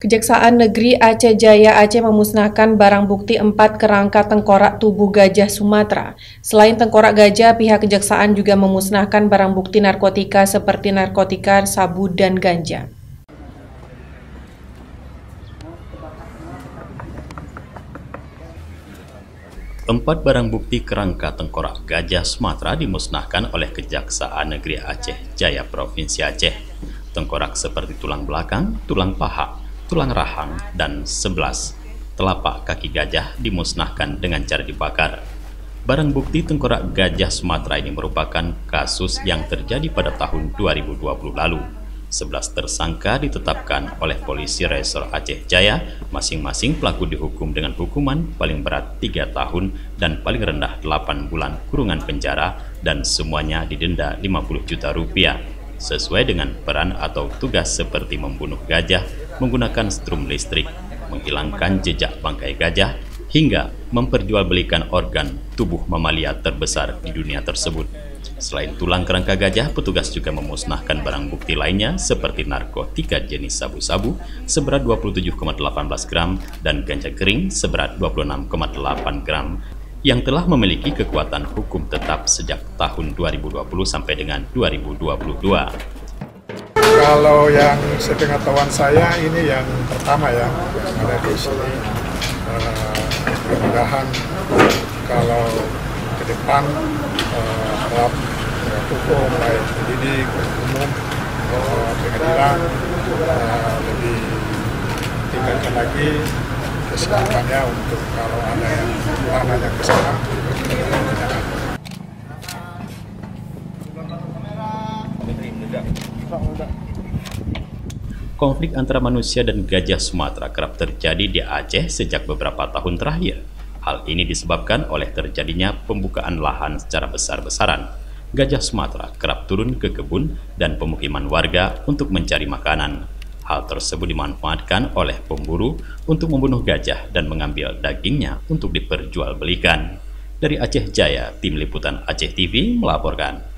Kejaksaan Negeri Aceh Jaya Aceh memusnahkan barang bukti 4 kerangka tengkorak tubuh gajah Sumatera. Selain tengkorak gajah, pihak kejaksaan juga memusnahkan barang bukti narkotika seperti narkotika, sabu, dan ganja. Empat barang bukti kerangka tengkorak gajah Sumatera dimusnahkan oleh Kejaksaan Negeri Aceh Jaya Provinsi Aceh. Tengkorak seperti tulang belakang, tulang paha, tulang rahang, dan 11 telapak kaki gajah dimusnahkan dengan cara dibakar. Barang bukti tengkorak gajah Sumatera ini merupakan kasus yang terjadi pada tahun 2020 lalu. 11 tersangka ditetapkan oleh Polisi Resor Aceh Jaya, masing-masing pelaku dihukum dengan hukuman paling berat 3 tahun dan paling rendah 8 bulan kurungan penjara dan semuanya didenda 50 juta rupiah, sesuai dengan peran atau tugas seperti membunuh gajah menggunakan strum listrik, menghilangkan jejak bangkai gajah, hingga memperjualbelikan organ tubuh mamalia terbesar di dunia tersebut. Selain tulang kerangka gajah, petugas juga memusnahkan barang bukti lainnya seperti narkotika jenis sabu-sabu seberat 27,18 gram dan ganja kering seberat 26,8 gram yang telah memiliki kekuatan hukum tetap sejak tahun 2020 sampai dengan 2022. Kalau yang sepengetahuan saya ini yang pertama ya ada di sini. Mudah-mudahan kalau ke depan dalam hukum baik pendidik, umum, pengadilan lebih tingkatkan lagi kesiapannya untuk kalau ada yang anaknya ke sana. Konflik antara manusia dan gajah Sumatera kerap terjadi di Aceh sejak beberapa tahun terakhir. Hal ini disebabkan oleh terjadinya pembukaan lahan secara besar-besaran. Gajah Sumatera kerap turun ke kebun dan pemukiman warga untuk mencari makanan. Hal tersebut dimanfaatkan oleh pemburu untuk membunuh gajah dan mengambil dagingnya untuk diperjualbelikan. Dari Aceh Jaya, Tim Liputan Aceh TV melaporkan.